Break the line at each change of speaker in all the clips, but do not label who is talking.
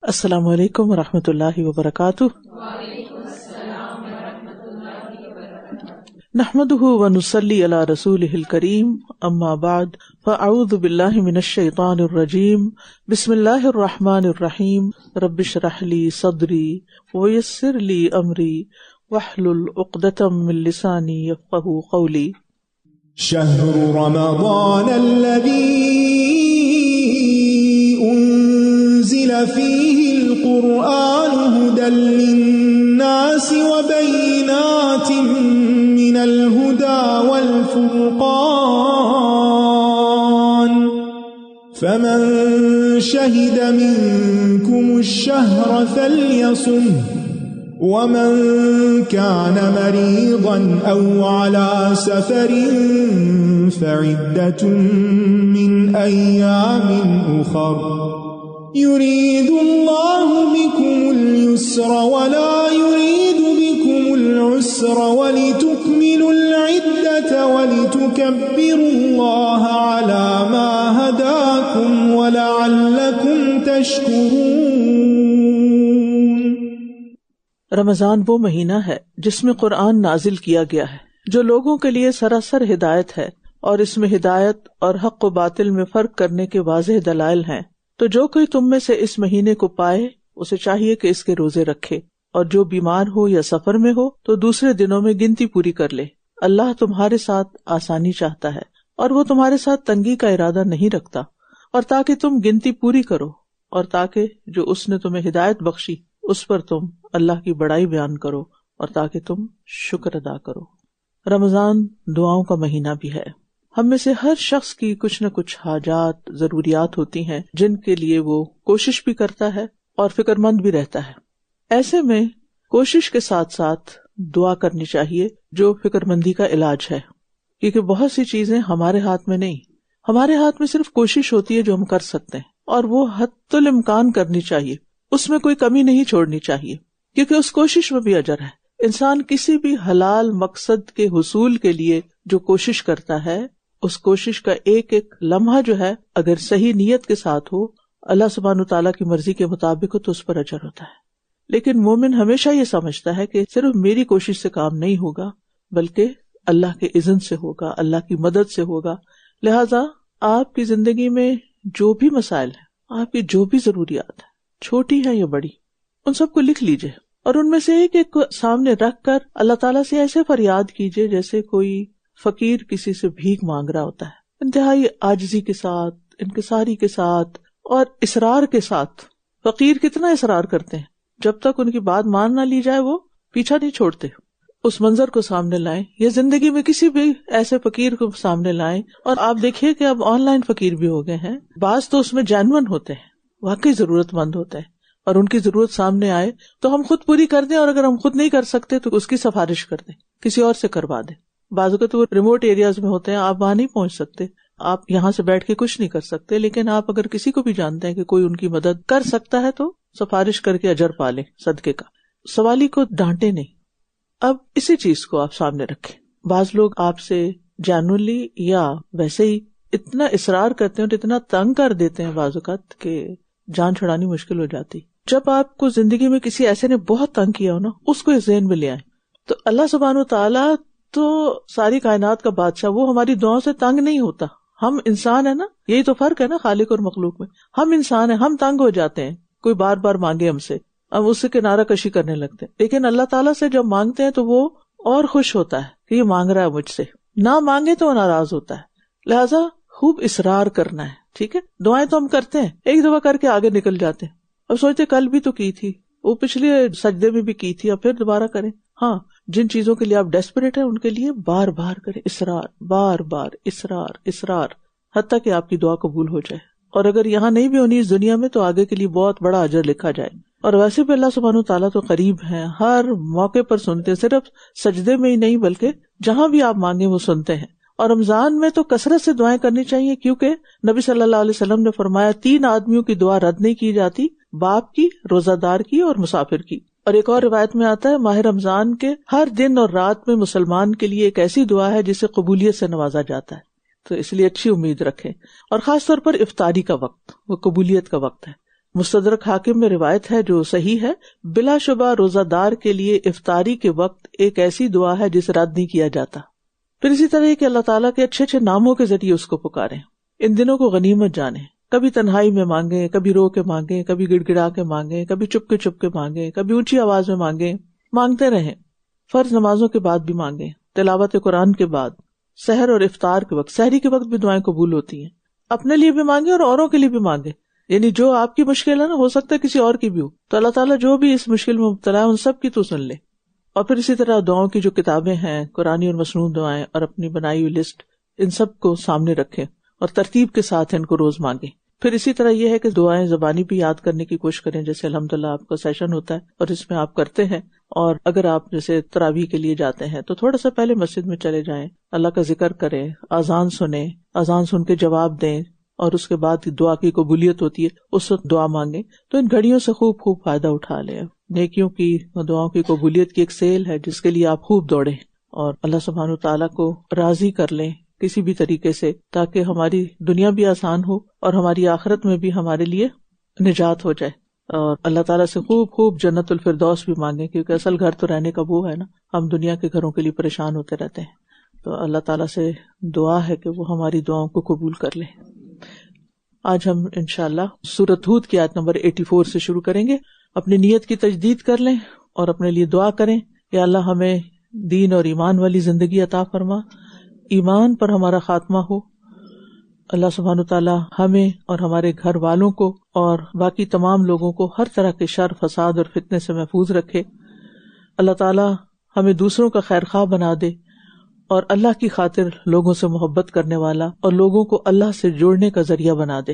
السلام علیکم ورحمۃ اللہ وبرکاتہ۔ نحمده ونصلی علی رسولہ الکریم، اما بعد فاعوذ باللہ من الشیطان الرجیم، بسم اللہ الرحمن الرحیم، رب اشرح لی صدری ویسر لی امری واحلل عقدۃ من لسانی یفقہوا قولی۔
شہر رمضان الذی انزل فیہ القرآن هدى للناس وبینات من الهدى والفرقان فمن شہد منکم الشہر فلیصمہ ومن كان مريضا أو على سفر فعدة من أيام أخر يريد الله بكم اليسر ولا يريد بكم العسر ولتكملوا العدة ولتكبروا الله على ما هداكم ولعلكم تشكرون۔
رمضان وہ مہینہ ہے جس میں قرآن نازل کیا گیا ہے، جو لوگوں کے لیے سراسر ہدایت ہے، اور اس میں ہدایت اور حق و باطل میں فرق کرنے کے واضح دلائل ہیں۔ تو جو کوئی تم میں سے اس مہینے کو پائے اسے چاہیے کہ اس کے روزے رکھے، اور جو بیمار ہو یا سفر میں ہو تو دوسرے دنوں میں گنتی پوری کر لے۔ اللہ تمہارے ساتھ آسانی چاہتا ہے اور وہ تمہارے ساتھ تنگی کا ارادہ نہیں رکھتا، اور تاکہ تم گنتی پوری کرو، اور تاکہ جو اس نے تمہیں ہدایت بخشی اس پر تم اللہ کی بڑائی بیان کرو، اور تاکہ تم شکر ادا کرو۔ رمضان دعاؤں کا مہینہ بھی ہے۔ ہم میں سے ہر شخص کی کچھ نہ کچھ حاجات، ضروریات ہوتی ہیں جن کے لیے وہ کوشش بھی کرتا ہے اور فکر مند بھی رہتا ہے۔ ایسے میں کوشش کے ساتھ ساتھ دعا کرنی چاہیے، جو فکر مندی کا علاج ہے، کیونکہ بہت سی چیزیں ہمارے ہاتھ میں نہیں، ہمارے ہاتھ میں صرف کوشش ہوتی ہے جو ہم کر سکتے ہیں، اور وہ حتی الامکان کرنی چاہیے، اس میں کوئی کمی نہیں چھوڑنی چاہیے، کیونکہ اس کوشش میں بھی اجر ہے۔ انسان کسی بھی حلال مقصد کے حصول کے لیے جو کوشش کرتا ہے، اس کوشش کا ایک ایک لمحہ جو ہے اگر صحیح نیت کے ساتھ ہو، اللہ سبحانہ تعالیٰ کی مرضی کے مطابق ہو، تو اس پر اجر ہوتا ہے۔ لیکن مومن ہمیشہ یہ سمجھتا ہے کہ صرف میری کوشش سے کام نہیں ہوگا، بلکہ اللہ کے اذن سے ہوگا، اللہ کی مدد سے ہوگا۔ لہٰذا آپ کی زندگی میں جو بھی مسائل ہیں، آپ کی جو بھی ضروریات ہیں، چھوٹی ہے یا بڑی، ان سب کو لکھ لیجئے، اور ان میں سے ایک ایک کو سامنے رکھ کر اللہ تعالیٰ سے ایسے فریاد کیجئے جیسے کوئی فقیر کسی سے بھیک مانگ رہا ہوتا ہے، انتہائی عاجزی کے ساتھ، انکساری کے ساتھ اور اصرار کے ساتھ۔ فقیر کتنا اصرار کرتے ہیں، جب تک ان کی بات مان نہ لی جائے وہ پیچھا نہیں چھوڑتے۔ اس منظر کو سامنے لائیں، یا زندگی میں کسی بھی ایسے فقیر کو سامنے لائیں، اور آپ دیکھیے کہ اب آن لائن فقیر بھی ہو گئے ہیں، بعض تو اس میں جینون ہوتے ہیں، واقعی ضرورت مند ہوتا ہے، اور ان کی ضرورت سامنے آئے تو ہم خود پوری کر دیں، اور اگر ہم خود نہیں کر سکتے تو اس کی سفارش کر دیں، کسی اور سے کروا دیں۔ بعض اوقات وہ ریموٹ ایریاز میں ہوتے ہیں، آپ وہاں نہیں پہنچ سکتے، آپ یہاں سے بیٹھ کے کچھ نہیں کر سکتے، لیکن آپ اگر کسی کو بھی جانتے ہیں کہ کوئی ان کی مدد کر سکتا ہے تو سفارش کر کے اجر پا لیں صدقے کا۔ سوالی کو ڈانٹے نہیں۔ اب اسی چیز کو آپ سامنے رکھیں۔ بعض لوگ آپ سے جینولی یا ویسے ہی اتنا اصرار کرتے ہیں اور اتنا تنگ کر دیتے ہیں بعض اوقات کہ جان چھڑانی مشکل ہو جاتی۔ جب آپ کو زندگی میں کسی ایسے نے بہت تنگ کیا ہو نا، اس کو اس ذہن میں لے آئیں۔ تو اللہ سبحانہ وتعالیٰ تو ساری کائنات کا بادشاہ، وہ ہماری دعاؤں سے تنگ نہیں ہوتا۔ ہم انسان ہیں نا، یہی تو فرق ہے نا خالق اور مخلوق میں۔ ہم انسان ہیں، ہم تنگ ہو جاتے ہیں، کوئی بار بار مانگے ہم سے، ہم اس سے کنارہ کشی کرنے لگتے ہیں۔ لیکن اللہ تعالیٰ سے جب مانگتے ہیں تو وہ اور خوش ہوتا ہے کہ یہ مانگ رہا ہے مجھ سے، نہ مانگے تو وہ ناراض ہوتا ہے۔ لہٰذا خوب اصرار کرنا ہے، ٹھیک ہے؟ دعائیں تو ہم کرتے ہیں، ایک دفعہ کر کے آگے نکل جاتے ہیں، اب سوچتے کل بھی تو کی تھی، وہ پچھلے سجدے میں بھی کی تھی، اب پھر دوبارہ کریں۔ ہاں، جن چیزوں کے لیے آپ ڈیسپریٹ ہیں ان کے لیے بار بار کریں، اصرار، بار بار اصرار اصرار، حتیٰ کہ آپ کی دعا قبول ہو جائے۔ اور اگر یہاں نہیں بھی ہونی اس دنیا میں تو آگے کے لیے بہت بڑا اجر لکھا جائے۔ اور ویسے بھی اللہ سبحانہ تعالیٰ تو قریب ہیں، ہر موقع پر سنتے ہیں، صرف سجدے میں ہی نہیں بلکہ جہاں بھی آپ مانگیں وہ سنتے ہیں۔ اور رمضان میں تو کثرت سے دعائیں کرنی چاہیے، کیونکہ نبی صلی اللہ علیہ وسلم نے فرمایا 3 آدمیوں کی دعا رد نہیں کی جاتی، باپ کی، روزہ دار کی اور مسافر کی۔ اور ایک اور روایت میں آتا ہے ماہ رمضان کے ہر دن اور رات میں مسلمان کے لیے ایک ایسی دعا ہے جسے قبولیت سے نوازا جاتا ہے، تو اس لیے اچھی امید رکھیں۔ اور خاص طور پر افطاری کا وقت وہ قبولیت کا وقت ہے، مستدرک حاکم میں روایت ہے جو صحیح ہے، بلا شبہ روزہ دار کے لیے افطاری کے وقت ایک ایسی دعا ہے جسے رد نہیں کیا جاتا۔ پھر اسی طرح کہ اللہ تعالیٰ کے اچھے اچھے ناموں کے ذریعے اس کو پکاریں، ان دنوں کو غنیمت جانیں، کبھی تنہائی میں مانگیں، کبھی رو کے مانگیں، کبھی گڑ گڑا کے مانگیں، کبھی چپ کے مانگیں، کبھی اونچی آواز میں مانگیں، مانگتے رہیں، فرض نمازوں کے بعد بھی مانگیں، تلاوت قرآن کے بعد، سحر اور افطار کے وقت، سحری کے وقت بھی دعائیں قبول ہوتی ہیں، اپنے لیے بھی مانگیں اور اوروں کے لیے بھی مانگیں، یعنی جو آپ کی مشکل ہے نا ہو سکتا ہے کسی اور کی بھی ہو، تو اللہ تعالیٰ جو بھی اس مشکل میں مبتلا ہے ان سب کی تو سن لے۔ اور پھر اسی طرح دعاؤں کی جو کتابیں ہیں، قرآنی اور مسنون دعائیں اور اپنی بنائی ہوئی لسٹ، ان سب کو سامنے رکھیں اور ترتیب کے ساتھ ان کو روز مانگیں۔ پھر اسی طرح یہ ہے کہ دعائیں زبانی بھی یاد کرنے کی کوشش کریں، جیسے الحمدللہ آپ کا سیشن ہوتا ہے اور اس میں آپ کرتے ہیں، اور اگر آپ جیسے تراویح کے لیے جاتے ہیں تو تھوڑا سا پہلے مسجد میں چلے جائیں، اللہ کا ذکر کریں، اذان سنیں، اذان سن کے جواب دیں، اور اس کے بعد دعا کی قبولیت ہوتی ہے اس وقت دعا مانگیں، تو ان گھڑیوں سے خوب فائدہ اٹھا لیں۔ نیکیوں کی دعاؤں کی قبولیت کی ایک سیل ہے جس کے لیے آپ خوب دوڑیں اور اللہ سبحانہ وتعالیٰ کو راضی کر لیں کسی بھی طریقے سے، تاکہ ہماری دنیا بھی آسان ہو اور ہماری آخرت میں بھی ہمارے لیے نجات ہو جائے، اور اللہ تعالیٰ سے خوب جنت الفردوس بھی مانگیں، کیونکہ اصل گھر تو رہنے کا وہ ہے نا، ہم دنیا کے گھروں کے لیے پریشان ہوتے رہتے ہیں، تو اللہ تعالیٰ سے دعا ہے کہ وہ ہماری دعاؤں کو قبول کر لیں۔ آج ہم انشاءاللہ سورۃ ہود کی آیت نمبر 84 سے شروع کریں گے۔ اپنی نیت کی تجدید کر لیں اور اپنے لیے دعا کریں کہ اللہ ہمیں دین اور ایمان والی زندگی عطا فرما، ایمان پر ہمارا خاتمہ ہو۔ اللہ سبحانہ تعالیٰ ہمیں اور ہمارے گھر والوں کو اور باقی تمام لوگوں کو ہر طرح کے شر، فساد اور فتنے سے محفوظ رکھے۔ اللہ تعالیٰ ہمیں دوسروں کا خیر خواہ بنا دے اور اللہ کی خاطر لوگوں سے محبت کرنے والا اور لوگوں کو اللہ سے جوڑنے کا ذریعہ بنا دے۔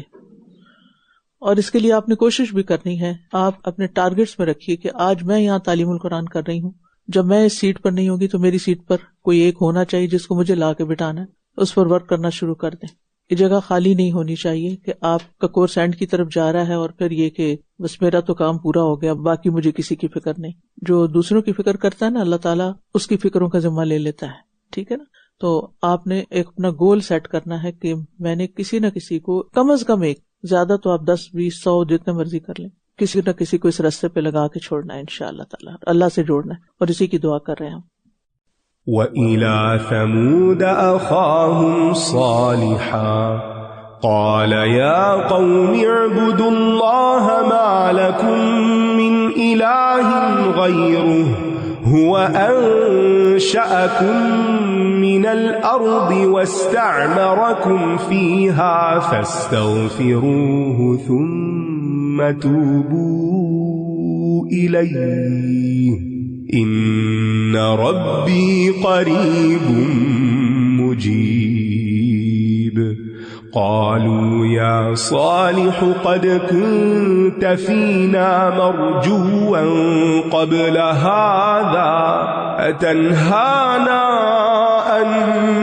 اور اس کے لیے آپ نے کوشش بھی کرنی ہے، آپ اپنے ٹارگٹس میں رکھیے کہ آج میں یہاں تعلیم القرآن کر رہی ہوں، جب میں اس سیٹ پر نہیں ہوگی تو میری سیٹ پر کوئی ایک ہونا چاہیے جس کو مجھے لا کے بٹھانا ہے، اس پر ورک کرنا شروع کر دیں۔ یہ جگہ خالی نہیں ہونی چاہیے کہ آپ کا کورس اینڈ کی طرف جا رہا ہے اور پھر یہ کہ بس میرا تو کام پورا ہو گیا، باقی مجھے کسی کی فکر نہیں۔ جو دوسروں کی فکر کرتا ہے نا، اللہ تعالیٰ اس کی فکروں کا ذمہ لے لیتا ہے، ٹھیک ہے نا۔ تو آپ نے ایک اپنا گول سیٹ کرنا ہے کہ میں نے کسی نہ کسی کو، کم از کم ایک، زیادہ تو آپ 10 20 100 جتنے مرضی کر لیں، کسی نہ کسی کو اس راستے پہ لگا کے چھوڑنا ہے انشاءاللہ تعالیٰ، اللہ سے جوڑنا ہے، اور اسی کی دعا کر رہے ہیں ہم۔
وَإِلَى ثَمُودَ أَخَاهُمْ صَالِحًا قَالَ يَا قَوْمِ اعْبُدُوا اللَّهَ مَا لَكُمْ مِنْ إِلَٰهٍ غَيْرُهُ هُوَ أَنشَأَكُم مِّنَ الْأَرْضِ وَاسْتَعْمَرَكُمْ فِيهَا فَاسْتَغْفِرُوهُ ثُمَّ تُوبُوا إِلَيْهِ إِنَّ رَبِّي قَرِيبٌ مُّجِيبٌ قالوا يا صالح قد كنت فينا مرجوا قبل هذا أتنهانا أن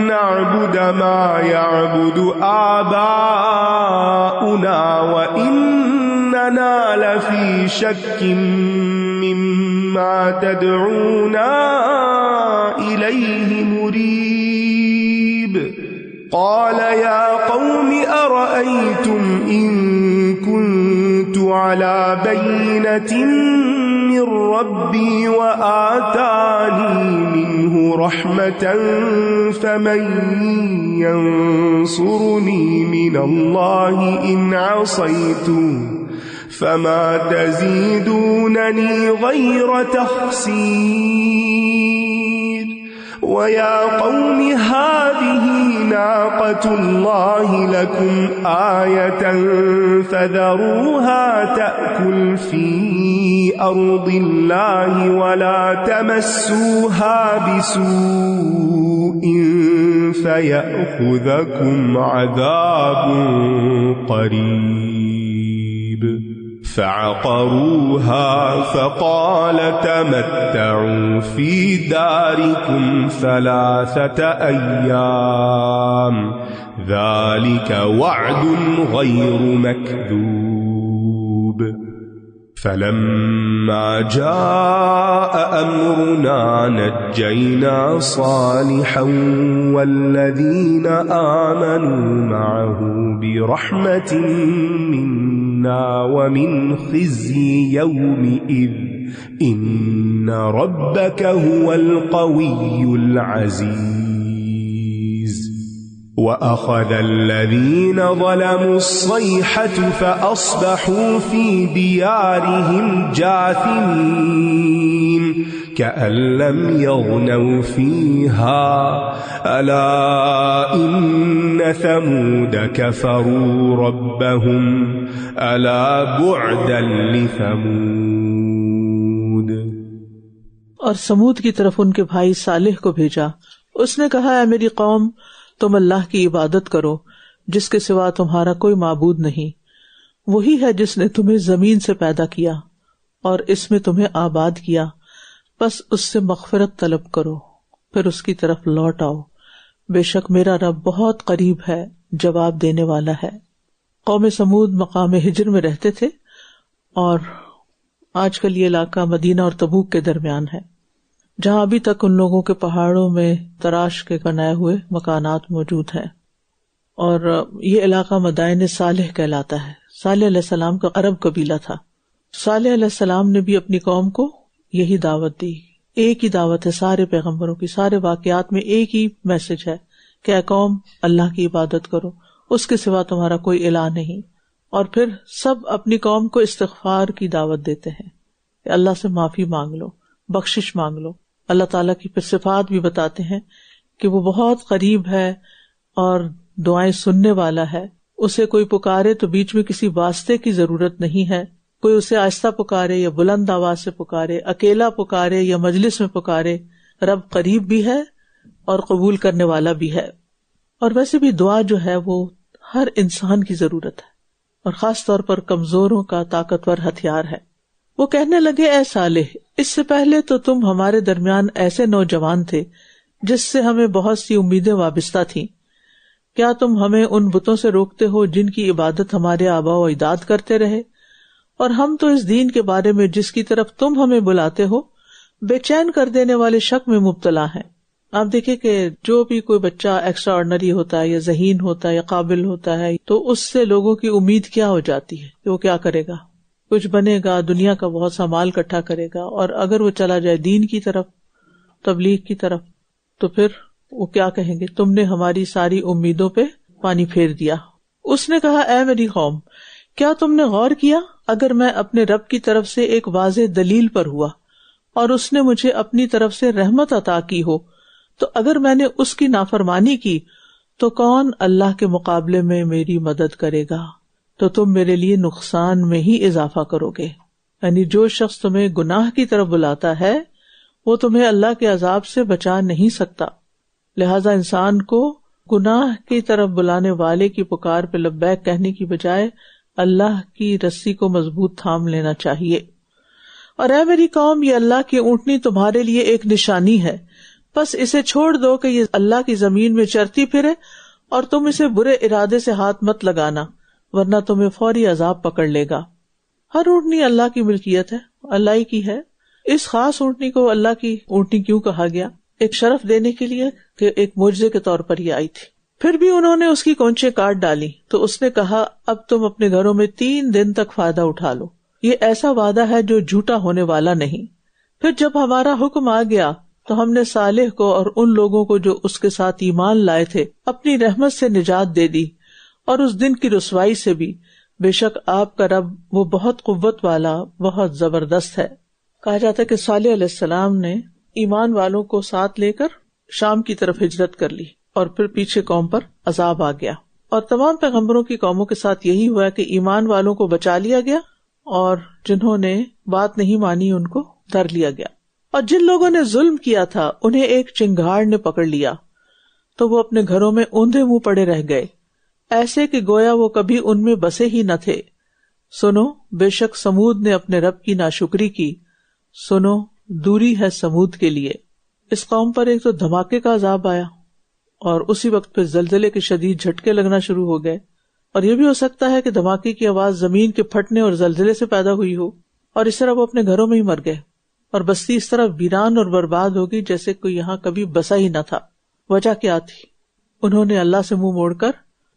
نعبد ما يعبد آباؤنا وإننا لفي شك مما تدعونا إليه مريب قال يا قوم أرأيتم إن كنت على بينة من ربي وآتاني منه رحمة فمن ينصرني من الله إن عصيته فما تزيدونني غير تخسير ويا قوم هذه ناقة الله لكم آية فذروها تأكل في أرض الله ولا تمسوها بسوء فيأخذكم عذاب قريب فعقروها فقال تمتعوا في داركم 3 أيام ذلك وعد غير مكذوب فلما جاء أمرنا نجينا صالحا والذين آمنوا معه برحمة منا عنا ومن خزي يومئذ إن ربك هو القوي العزيز وأخذ الذين ظلموا الصيحة فأصبحوا في ديارهم جاثمين كأن لم يغنوا فيها ألا إن ثمود كفروا ربهم ألا بعدا لثمود.
اور سمود کی طرف ان کے بھائی صالح کو بھیجا. اس نے کہا اے میری قوم تم اللہ کی عبادت کرو جس کے سوا تمہارا کوئی معبود نہیں. وہی ہے جس نے تمہیں زمین سے پیدا کیا اور اس میں تمہیں آباد کیا. بس اس سے مغفرت طلب کرو پھر اس کی طرف لوٹ آؤ. بے شک میرا رب بہت قریب ہے جواب دینے والا ہے. قوم سمود مقام ہجر میں رہتے تھے اور آج کل یہ علاقہ مدینہ اور تبوک کے درمیان ہے جہاں ابھی تک ان لوگوں کے پہاڑوں میں تراش کے بنائے ہوئے مکانات موجود ہیں. اور یہ علاقہ مدائن صالح کہلاتا ہے. صالح علیہ السلام کا عرب قبیلہ تھا. صالح علیہ السلام نے بھی اپنی قوم کو یہی دعوت دی. ایک ہی دعوت ہے سارے پیغمبروں کی. سارے واقعات میں ایک ہی میسج ہے کہ اے قوم اللہ کی عبادت کرو اس کے سوا تمہارا کوئی الہ نہیں. اور پھر سب اپنی قوم کو استغفار کی دعوت دیتے ہیں کہ اللہ سے معافی مانگ لو بخشش مانگ لو. اللہ تعالیٰ کی پھر صفات بھی بتاتے ہیں کہ وہ بہت قریب ہے اور دعائیں سننے والا ہے. اسے کوئی پکارے تو بیچ میں کسی واسطے کی ضرورت نہیں ہے. کوئی اسے آہستہ پکارے یا بلند آواز سے پکارے, اکیلا پکارے یا مجلس میں پکارے, رب قریب بھی ہے اور قبول کرنے والا بھی ہے. اور ویسے بھی دعا جو ہے وہ ہر انسان کی ضرورت ہے اور خاص طور پر کمزوروں کا طاقتور ہتھیار ہے. وہ کہنے لگے اے صالح اس سے پہلے تو تم ہمارے درمیان ایسے نوجوان تھے جس سے ہمیں بہت سی امیدیں وابستہ تھیں. کیا تم ہمیں ان بتوں سے روکتے ہو جن کی عبادت ہمارے آباء و اجداد کرتے رہے؟ اور ہم تو اس دین کے بارے میں جس کی طرف تم ہمیں بلاتے ہو بے چین کر دینے والے شک میں مبتلا ہیں. آپ دیکھیں کہ جو بھی کوئی بچہ ایکسٹرا آرڈنری ہوتا ہے یا ذہین ہوتا ہے یا قابل ہوتا ہے تو اس سے لوگوں کی امید کیا ہو جاتی ہے کہ وہ کیا کرے گا, کچھ بنے گا, دنیا کا بہت سا مال اکٹھا کرے گا. اور اگر وہ چلا جائے دین کی طرف تبلیغ کی طرف تو پھر وہ کیا کہیں گے تم نے ہماری ساری امیدوں پہ پانی پھیر دیا. اس نے کہا اے میری قوم کیا تم نے غور کیا اگر میں اپنے رب کی طرف سے ایک واضح دلیل پر ہوا اور اس نے مجھے اپنی طرف سے رحمت عطا کی ہو تو اگر میں نے اس کی نافرمانی کی تو کون اللہ کے مقابلے میں میری مدد کرے گا؟ تو تم میرے لیے نقصان میں ہی اضافہ کرو گے. یعنی جو شخص تمہیں گناہ کی طرف بلاتا ہے وہ تمہیں اللہ کے عذاب سے بچا نہیں سکتا. لہذا انسان کو گناہ کی طرف بلانے والے کی پکار پہ لبیک کہنے کی بجائے اللہ کی رسی کو مضبوط تھام لینا چاہیے. اور اے میری قوم یہ اللہ کی اونٹنی تمہارے لیے ایک نشانی ہے بس اسے چھوڑ دو کہ یہ اللہ کی زمین میں چرتی پھرے اور تم اسے برے ارادے سے ہاتھ مت لگانا ورنہ تمہیں فوری عذاب پکڑ لے گا. ہر اونٹنی اللہ کی ملکیت ہے, اللہ ہی کی ہے. اس خاص اونٹنی کو اللہ کی اونٹنی کیوں کہا گیا؟ ایک شرف دینے کے لیے کہ ایک معجزے کے طور پر یہ آئی تھی. پھر بھی انہوں نے اس کی کونچیں کاٹ ڈالی تو اس نے کہا اب تم اپنے گھروں میں 3 دن تک فائدہ اٹھا لو. یہ ایسا وعدہ ہے جو جھوٹا ہونے والا نہیں. پھر جب ہمارا حکم آ گیا تو ہم نے صالح کو اور ان لوگوں کو جو اس کے ساتھ ایمان لائے تھے اپنی رحمت سے نجات دے دی اور اس دن کی رسوائی سے بھی. بے شک آپ کا رب وہ بہت قوت والا بہت زبردست ہے. کہا جاتا ہے کہ صالح علیہ السلام نے ایمان والوں کو ساتھ لے کر شام کی طرف ہجرت کر لی اور پھر پیچھے قوم پر عذاب آ گیا. اور تمام پیغمبروں کی قوموں کے ساتھ یہی ہوا کہ ایمان والوں کو بچا لیا گیا اور جنہوں نے بات نہیں مانی ان کو دھر لیا گیا. اور جن لوگوں نے ظلم کیا تھا انہیں ایک چنگاڑ نے پکڑ لیا تو وہ اپنے گھروں میں اوندھے منہ پڑے رہ گئے ایسے کہ گویا وہ کبھی ان میں بسے ہی نہ تھے. سنو بے شک سمود نے اپنے رب کی ناشکری کی. سنو دوری ہے سمود کے لیے. اس قوم پر ایک تو دھماکے کا عذاب آیا اور اسی وقت پہ زلزلے کے شدید جھٹکے لگنا شروع ہو گئے. اور یہ بھی ہو سکتا ہے کہ دھماکے کی آواز زمین کے پھٹنے اور زلزلے سے پیدا ہوئی ہو اور اس طرح وہ اپنے گھروں میں ہی مر گئے اور بستی اس طرح ویران اور برباد ہوگی جیسے کوئی یہاں کبھی بسا ہی نہ تھا. وجہ کیا تھی؟ انہوں نے اللہ سے منہ موڑ کر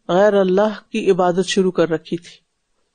غیر اللہ کی عبادت شروع کر رکھی تھی.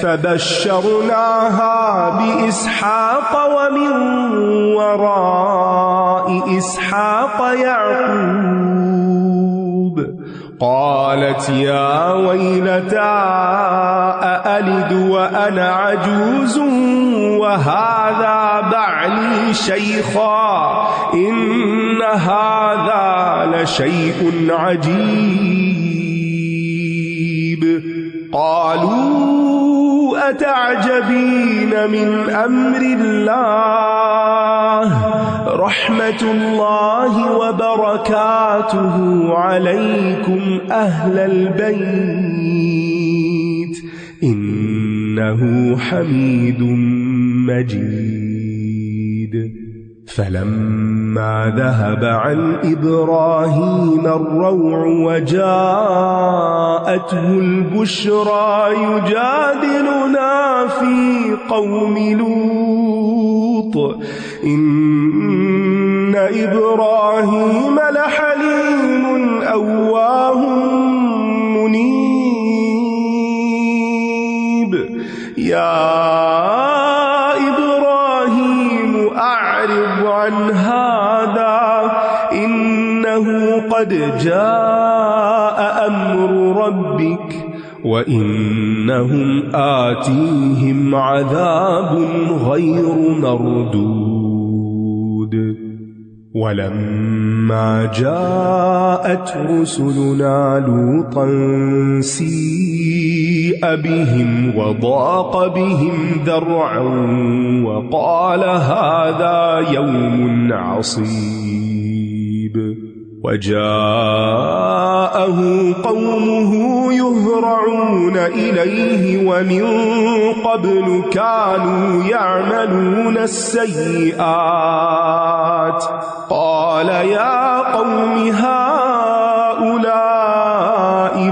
فبشرناها بإسحاق ومن وراء إسحاق يعقوب قالت يا ويلتى أألد وأنا عجوز وهذا بعلي شيخا إن هذا لشيء عجيب قالوا أتعجبين من أمر الله رحمة الله وبركاته عليكم أهل البيت إنه حميد مجيد فلما ذهب عن إبراهيم الروع وجاءته البشرى يجادلنا في قوم لوط إن إبراهيم لحليم أواه منيب يا عن هذا إنه قد جاء أمر ربك وإنهم آتيهم عذاب غير مردود ولما جاءت رسلنا لوطا سيء بهم وضاق بهم ذرعا وقال هذا يوم عصيب وجاءه قومه يهرعون إليه ومن قبل كانوا يعملون السيئات قال يا قوم هؤلاء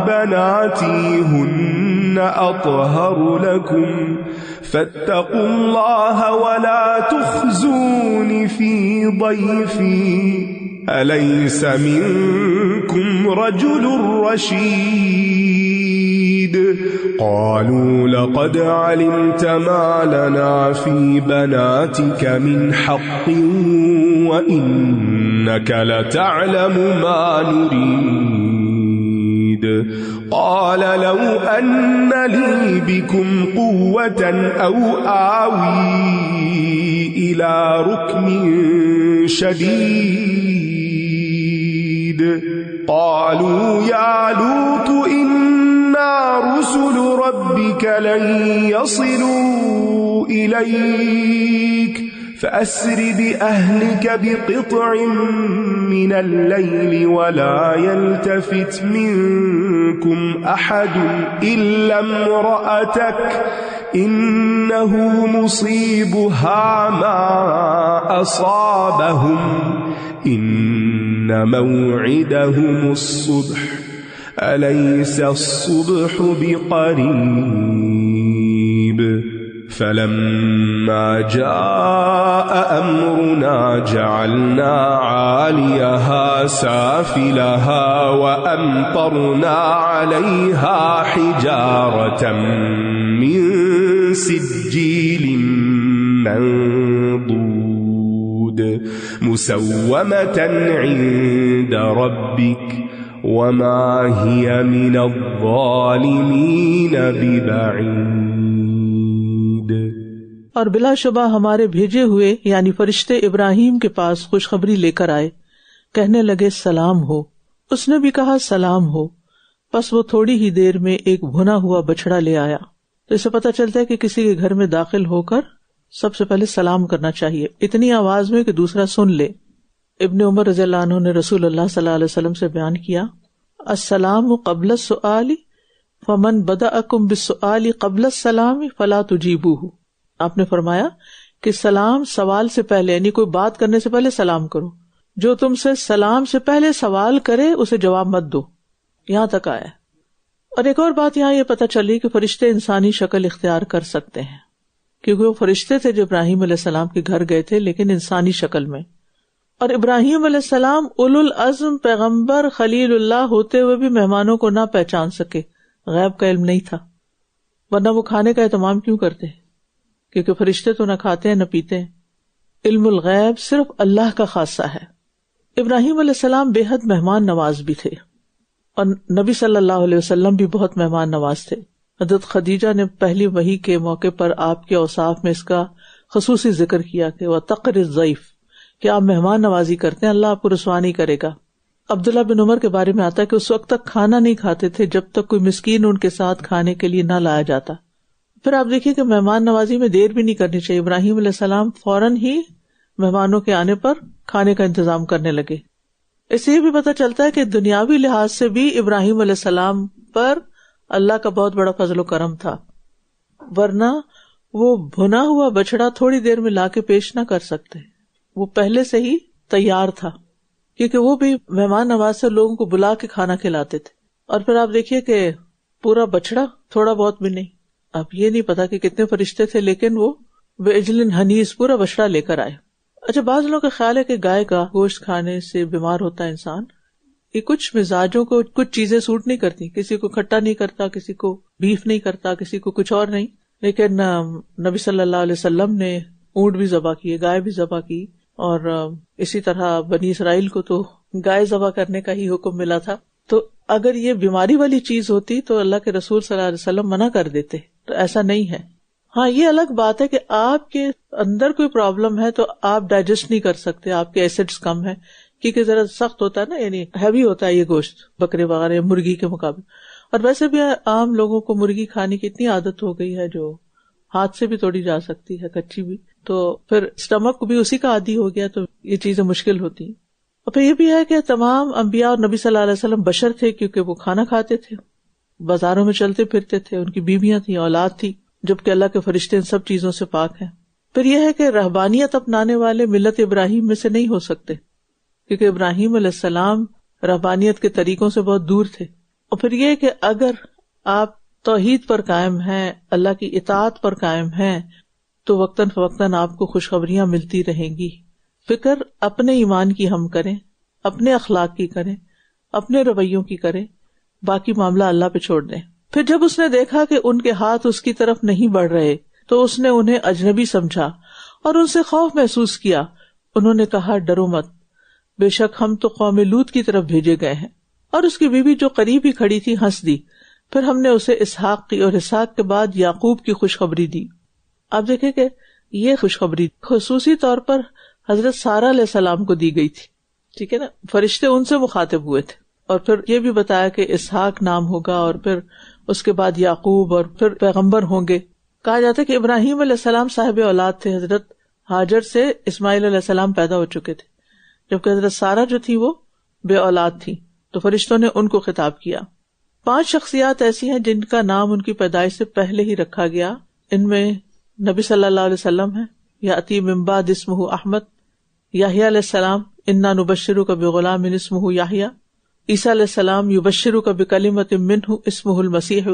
بناتي هن أطهر لكم فاتقوا الله ولا تخزون في ضيفي أليس منكم رجل رشيد قالوا لقد علمت ما لنا في بناتك من حق وإنك لتعلم ما نريد قال لو أن لي بكم قوة أو آوي إلى ركن شديد قالوا يا لوط إنا رسل ربك لن يصلوا إليك فأسر بأهلك بقطع من الليل ولا يلتفت منكم أحد إلا امرأتك إنه مصيبها ما أصابهم إن موعدهم الصبح أليس الصبح بقريب فلما جاء أمرنا جعلنا عاليها سافلها وأمطرنا عليها حجارة من سجيل منضود مسومة عند ربك وما هي من الظالمين ببعيد۔
اور بلا شبہ ہمارے بھیجے ہوئے یعنی فرشتے ابراہیم کے پاس خوشخبری لے کر آئے، کہنے لگے سلام ہو۔ اس نے بھی کہا سلام ہو، پس وہ تھوڑی ہی دیر میں ایک بھنا ہوا بچڑا لے آیا۔ تو اسے پتہ چلتا ہے کہ کسی کے گھر میں داخل ہو کر سب سے پہلے سلام کرنا چاہیے، اتنی آواز میں کہ دوسرا سن لے۔ ابن عمر رضی اللہ عنہ نے رسول اللہ صلی اللہ علیہ وسلم سے بیان کیا، السلام قبل السؤال فمن بدأکم بالسؤال قبل السلام فلا تجیبوہ۔ آپ نے فرمایا کہ سلام سوال سے پہلے یعنی کوئی بات کرنے سے پہلے سلام کرو، جو تم سے سلام سے پہلے سوال کرے اسے جواب مت دو۔ یہاں تک آیا۔ اور ایک اور بات یہاں یہ پتہ چلی کہ فرشتے انسانی شکل اختیار کر سکتے ہیں، کیونکہ وہ فرشتے تھے جو ابراہیم علیہ السلام کے گھر گئے تھے لیکن انسانی شکل میں۔ اور ابراہیم علیہ السلام اولو العزم پیغمبر خلیل اللہ ہوتے ہوئے بھی مہمانوں کو نہ پہچان سکے، غیب کا علم نہیں تھا، ورنہ وہ کھانے کا اہتمام کیوں کرتے؟ کیونکہ فرشتے تو نہ کھاتے ہیں نہ پیتے ہیں۔ علم الغیب صرف اللہ کا خاصہ ہے۔ ابراہیم علیہ السلام بے حد مہمان نواز بھی تھے، اور نبی صلی اللہ علیہ وسلم بھی بہت مہمان نواز تھے۔ حضرت خدیجہ نے پہلی وحی کے موقع پر آپ کے اوصاف میں اس کا خصوصی ذکر کیا کہ وہ تقر الضیف، کہ آپ مہمان نوازی کرتے ہیں، اللہ آپ کو رسوا نہیں کرے گا۔ عبداللہ بن عمر کے بارے میں آتا ہے کہ اس وقت تک کھانا نہیں کھاتے تھے جب تک کوئی مسکین ان کے ساتھ کھانے کے لیے نہ لایا جاتا۔ پھر آپ دیکھیے کہ مہمان نوازی میں دیر بھی نہیں کرنی چاہیے، ابراہیم علیہ السلام فوراً ہی مہمانوں کے آنے پر کھانے کا انتظام کرنے لگے۔ اس سے یہ بھی پتہ چلتا ہے کہ دنیاوی لحاظ سے بھی ابراہیم علیہ السلام پر اللہ کا بہت بڑا فضل و کرم تھا، ورنہ وہ بھنا ہوا بچڑا تھوڑی دیر میں لا کے پیش نہ کر سکتے، وہ پہلے سے ہی تیار تھا، کیونکہ وہ بھی مہمان نواز سے لوگوں کو بلا کے کھانا کھلاتے تھے۔ اور پھر آپ دیکھیے کہ پورا بچڑا، تھوڑا بہت بھی نہیں، اب یہ نہیں پتا کہ کتنے فرشتے تھے، لیکن وہ بعجل حنیذ پورا بچڑا لے کر آئے۔ اچھا، بعض لوگوں کا خیال ہے کہ گائے کا گوشت کھانے سے بیمار ہوتا ہے انسان، یہ کچھ مزاجوں کو کچھ چیزیں سوٹ نہیں کرتی، کسی کو کھٹا نہیں کرتا، کسی کو بیف نہیں کرتا، کسی کو کچھ اور نہیں، لیکن نبی صلی اللہ علیہ وسلم نے اونٹ بھی ذبح کیے، گائے بھی ذبح کی، اور اسی طرح بنی اسرائیل کو تو گائے ذبح کرنے کا ہی حکم ملا تھا۔ تو اگر یہ بیماری والی چیز ہوتی تو اللہ کے رسول صلی اللہ علیہ وسلم منع کر دیتے، تو ایسا نہیں ہے۔ ہاں، یہ الگ بات ہے کہ آپ کے اندر کوئی پرابلم ہے تو آپ ڈائجسٹ نہیں کر سکتے، آپ کے ایسڈز کم ہیں، کیونکہ ذرا سخت ہوتا ہے نا، یعنی ہیوی ہوتا ہے یہ گوشت بکرے وغیرہ مرغی کے مقابلے۔ اور ویسے بھی عام لوگوں کو مرغی کھانے کی اتنی عادت ہو گئی ہے جو ہاتھ سے بھی توڑی جا سکتی ہے، کچی بھی، تو پھر اسٹمک بھی اسی کا عادی ہو گیا، تو یہ چیزیں مشکل ہوتی ہیں۔ اور پھر یہ بھی ہے کہ تمام انبیاء اور نبی صلی اللہ علیہ وسلم بشر تھے، کیونکہ وہ کھانا کھاتے تھے، بازاروں میں چلتے پھرتے تھے، ان کی بیویاں تھیں، اولاد تھی، جبکہ اللہ کے فرشتے ان سب چیزوں سے پاک ہیں۔ پھر یہ ہے کہ رہبانیت اپنانے والے ملت ابراہیم میں سے نہیں ہو سکتے، کیونکہ ابراہیم علیہ السلام رہبانیت کے طریقوں سے بہت دور تھے۔ اور پھر یہ کہ اگر آپ توحید پر قائم ہیں، اللہ کی اطاعت پر قائم ہیں، تو وقتاً فوقتاً آپ کو خوشخبریاں ملتی رہیں گی۔ فکر اپنے ایمان کی ہم کریں، اپنے اخلاق کی کریں، اپنے رویوں کی کریں، باقی معاملہ اللہ پہ چھوڑ دیں۔ پھر جب اس نے دیکھا کہ ان کے ہاتھ اس کی طرف نہیں بڑھ رہے تو اس نے انہیں اجنبی سمجھا اور ان سے خوف محسوس کیا۔ انہوں نے کہا، ڈرو مت، بے شک ہم تو قوم لوط کی طرف بھیجے گئے ہیں۔ اور اس کی بیوی جو قریب ہی کھڑی تھی ہنس دی۔ پھر ہم نے اسے اسحاق کی اور اسحاق کے بعد یعقوب کی خوشخبری دی۔ آپ دیکھیں کہ یہ خوشخبری خصوصی طور پر حضرت سارہ علیہ السلام کو دی گئی تھی، ٹھیک ہے نا، فرشتے ان سے مخاطب ہوئے تھے۔ اور پھر یہ بھی بتایا کہ اسحاق نام ہوگا، اور پھر اس کے بعد یعقوب، اور پھر پیغمبر ہوں گے۔ کہا جاتا ہے کہ ابراہیم علیہ السلام صاحب اولاد تھے، حضرت ہاجر سے اسماعیل علیہ السلام پیدا ہو چکے تھے، جبکہ حضرت سارہ جو تھی وہ بے اولاد تھی، تو فرشتوں نے ان کو خطاب کیا۔ 5 شخصیات ایسی ہیں جن کا نام ان کی پیدائش سے پہلے ہی رکھا گیا۔ ان میں نبی صلی اللہ علیہ وسلم ہے، یاتی من بعد اسمہ احمد، یحییٰ علیہ السلام انا نبشرک بغلام اسمہ یحییٰ، عیسیٰ علیہ السلام یبشرک بکلمۃ منہ اسمہ المسیح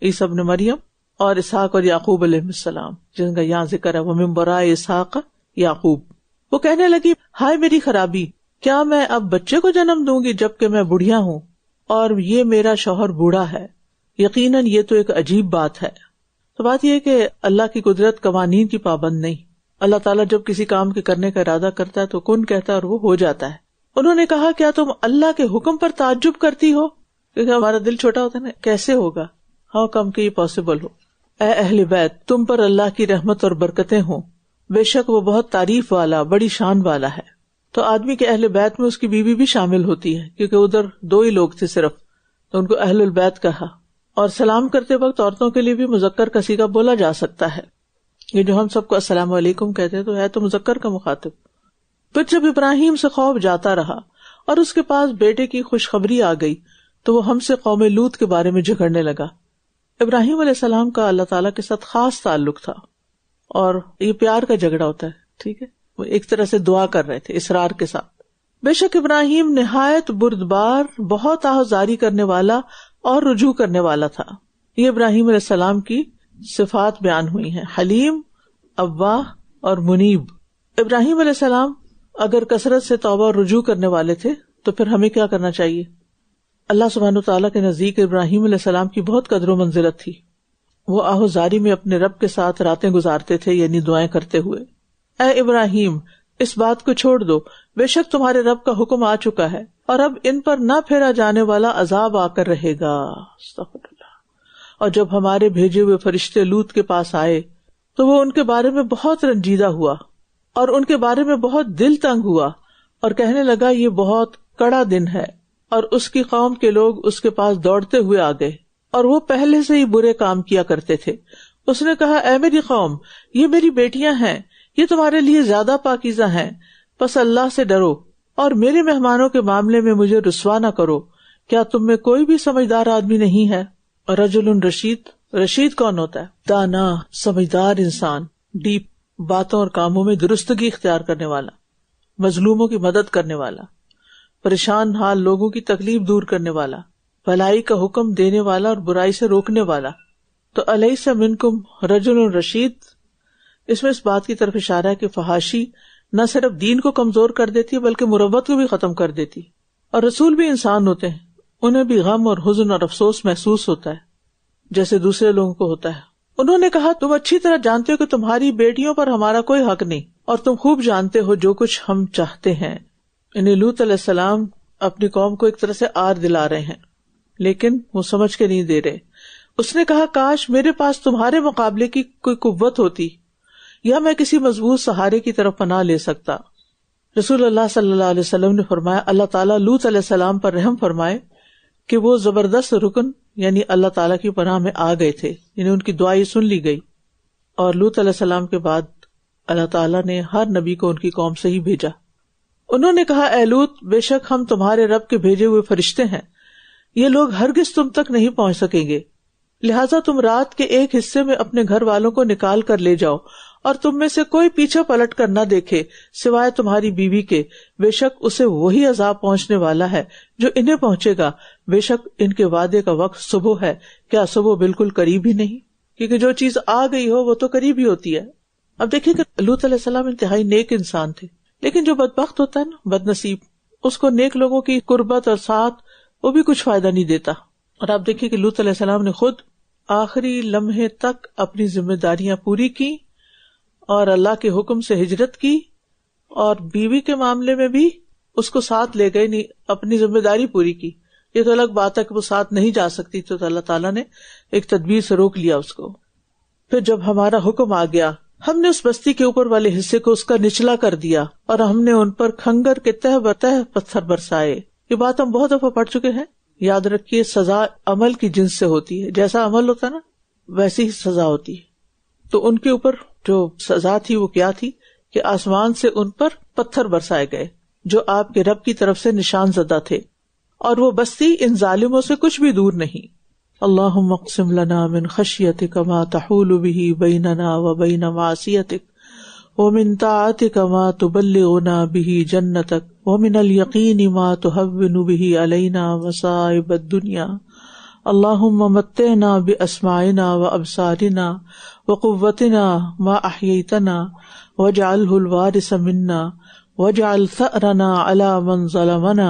عیسیٰ ابن مریم، اور اسحاق اور یعقوب علیہ السلام جن کا یہاں ذکر ہے، ومن براء اسحاق یعقوب۔ وہ کہنے لگی، ہائے میری خرابی، کیا میں اب بچے کو جنم دوں گی جبکہ میں بڑھیا ہوں اور یہ میرا شوہر بوڑھا ہے؟ یقیناً یہ تو ایک عجیب بات ہے۔ تو بات یہ کہ اللہ کی قدرت قوانین کی پابند نہیں، اللہ تعالیٰ جب کسی کام کے کرنے کا ارادہ کرتا ہے تو کن کہتا ہے اور وہ ہو جاتا ہے. انہوں نے کہا کیا تم اللہ کے حکم پر تعجب کرتی ہو؟ کیونکہ ہمارا دل چھوٹا ہوتا ہے نا، کیسے ہوگا، ہاؤ کم کہ یہ پاسبل ہو. اے اہل بیت، تم پر اللہ کی رحمت اور برکتیں ہوں، بے شک وہ بہت تعریف والا، بڑی شان والا ہے. تو آدمی کے اہل بیت میں اس کی بیوی بھی شامل ہوتی ہے، کیونکہ ادھر 2 ہی لوگ تھے صرف، تو ان کو اہل البیت کہا. اور سلام کرتے وقت عورتوں کے لیے بھی مذکر کا صیغہ بولا جا سکتا ہے. یہ جو ہم سب کو السلام علیکم کہتے ہیں تو ہے تو مذکر کا مخاطب. پھر جب ابراہیم سے خوف جاتا رہا اور اس کے پاس بیٹے کی خوشخبری آ گئی تو وہ ہم سے قوم لوط کے بارے میں جھگڑنے لگا. ابراہیم علیہ السلام کا اللہ تعالیٰ کے ساتھ خاص تعلق تھا اور یہ پیار کا جھگڑا ہوتا ہے، ٹھیک ہے. وہ ایک طرح سے دعا کر رہے تھے اصرار کے ساتھ. بے شک ابراہیم نہایت بردبار، بہت آہذاری کرنے والا اور رجوع کرنے والا تھا. یہ ابراہیم علیہ السلام کی صفات بیان ہوئی ہیں، حلیم، اواہ اور منیب. ابراہیم علیہ السلام اگر کثرت سے توبہ اور رجوع کرنے والے تھے تو پھر ہمیں کیا کرنا چاہیے؟ اللہ سبحانہ وتعالیٰ کے نزدیک ابراہیم علیہ السلام کی بہت قدر و منزلت تھی. وہ آہذاری میں اپنے رب کے ساتھ راتیں گزارتے تھے، یعنی دعائیں کرتے ہوئے. اے ابراہیم، اس بات کو چھوڑ دو، بے شک تمہارے رب کا حکم آ چکا ہے اور اب ان پر نہ پھیرا جانے والا عذاب آ کر رہے گا. استغفر اللہ. اور جب ہمارے بھیجے ہوئے فرشتے لوط کے پاس آئے تو وہ ان کے بارے میں بہت رنجیدہ ہوا اور ان کے بارے میں بہت دل تنگ ہوا اور کہنے لگا یہ بہت کڑا دن ہے. اور اس کی قوم کے لوگ اس کے پاس دوڑتے ہوئے آ گئے اور وہ پہلے سے ہی برے کام کیا کرتے تھے. اس نے کہا اے میری قوم، یہ میری بیٹیاں ہیں، یہ تمہارے لیے زیادہ پاکیزہ ہیں، پس اللہ سے ڈرو اور میرے مہمانوں کے معاملے میں مجھے رسوا نہ کرو. کیا تم میں کوئی بھی سمجھدار آدمی نہیں ہے؟ رجل رشید، رشید کون ہوتا ہے؟ دانا، سمجھدار انسان، ڈیپ باتوں اور کاموں میں درستگی اختیار کرنے والا، مظلوموں کی مدد کرنے والا، پریشان حال لوگوں کی تکلیف دور کرنے والا، بھلائی کا حکم دینے والا اور برائی سے روکنے والا. تو الیس منکم رجل رشید، اس میں اس بات کی طرف اشارہ ہے کہ فحاشی نہ صرف دین کو کمزور کر دیتی ہے بلکہ مروت کو بھی ختم کر دیتی. اور رسول بھی انسان ہوتے ہیں، انہیں بھی غم اور حزن اور افسوس محسوس ہوتا ہے جیسے دوسرے لوگوں کو ہوتا ہے. انہوں نے کہا تم اچھی طرح جانتے ہو کہ تمہاری بیٹیوں پر ہمارا کوئی حق نہیں اور تم خوب جانتے ہو جو کچھ ہم چاہتے ہیں. یعنی لوط علیہ السلام اپنی قوم کو ایک طرح سے آر دلا رہے ہیں لیکن وہ سمجھ کے نہیں دے رہے. اس نے کہا کاش میرے پاس تمہارے مقابلے کی کوئی قوت ہوتی یا میں کسی مضبوط سہارے کی طرف پناہ لے سکتا. رسول اللہ صلی اللہ علیہ وسلم نے فرمایا اللہ تعالیٰ لوط علیہ السلام پر رحم فرمائے کہ وہ زبردست رکن یعنی اللہ تعالیٰ کی پناہ میں آ گئے تھے، یعنی ان کی دعائیں سن لی گئی. اور لوط علیہ السلام کے بعد اللہ تعالیٰ نے ہر نبی کو ان کی قوم سے ہی بھیجا. انہوں نے کہا اے لوط، بے شک ہم تمہارے رب کے بھیجے ہوئے فرشتے ہیں، یہ لوگ ہرگز تم تک نہیں پہنچ سکیں گے، لہٰذا تم رات کے ایک حصے میں اپنے گھر والوں کو نکال کر لے جاؤ اور تم میں سے کوئی پیچھے پلٹ کر نہ دیکھے سوائے تمہاری بیوی کے، بے شک اسے وہی عذاب پہنچنے والا ہے جو انہیں پہنچے گا. بے شک ان کے وعدے کا وقت صبح ہے، کیا صبح بالکل قریب ہی نہیں؟ کیونکہ جو چیز آ گئی ہو وہ تو قریب ہی ہوتی ہے. اب دیکھیں کہ لوط علیہ السلام انتہائی نیک انسان تھے، لیکن جو بدبخت ہوتا ہے نا، بد نصیب، اس کو نیک لوگوں کی قربت اور ساتھ وہ بھی کچھ فائدہ نہیں دیتا. اور آپ دیکھیں کہ لوط علیہ السلام نے خود آخری لمحے تک اپنی ذمہ داریاں پوری کی اور اللہ کے حکم سے ہجرت کی، اور بیوی کے معاملے میں بھی اس کو ساتھ لے گئے، نہیں اپنی ذمہ داری پوری کی. یہ تو الگ بات ہے کہ وہ ساتھ نہیں جا سکتی، تو اللہ تعالیٰ نے ایک تدبیر سے روک لیا اس کو. پھر جب ہمارا حکم آ گیا ہم نے اس بستی کے اوپر والے حصے کو اس کا نچلا کر دیا اور ہم نے ان پر کھنگر کے تہ بتہ پتھر برسائے. یہ بات ہم بہت دفعہ پڑھ چکے ہیں. یاد رکھیے سزا عمل کی جنس سے ہوتی ہے، جیسا عمل ہوتا ہے نا ویسی ہی سزا ہوتی ہے. تو ان کے اوپر جو سزا تھی وہ کیا تھی کہ آسمان سے ان پر پتھر برسائے گئے جو آپ کے رب کی طرف سے نشان زدہ تھے، اور وہ بستی ان ظالموں سے کچھ بھی دور نہیں. اللہم اقسم لنا من خشیتک ما تحول به بیننا وبین معصیتک ومن طاعتک ما تبلغنا به جنتک ومن الیقین ما تهون به علینا مصائب الدنیا. اللہم متعنا باسماعنا وابصارنا وقوتنا ما احییتنا واجعلہ الوارث منا واجعل ثأرنا علی من ظلمنا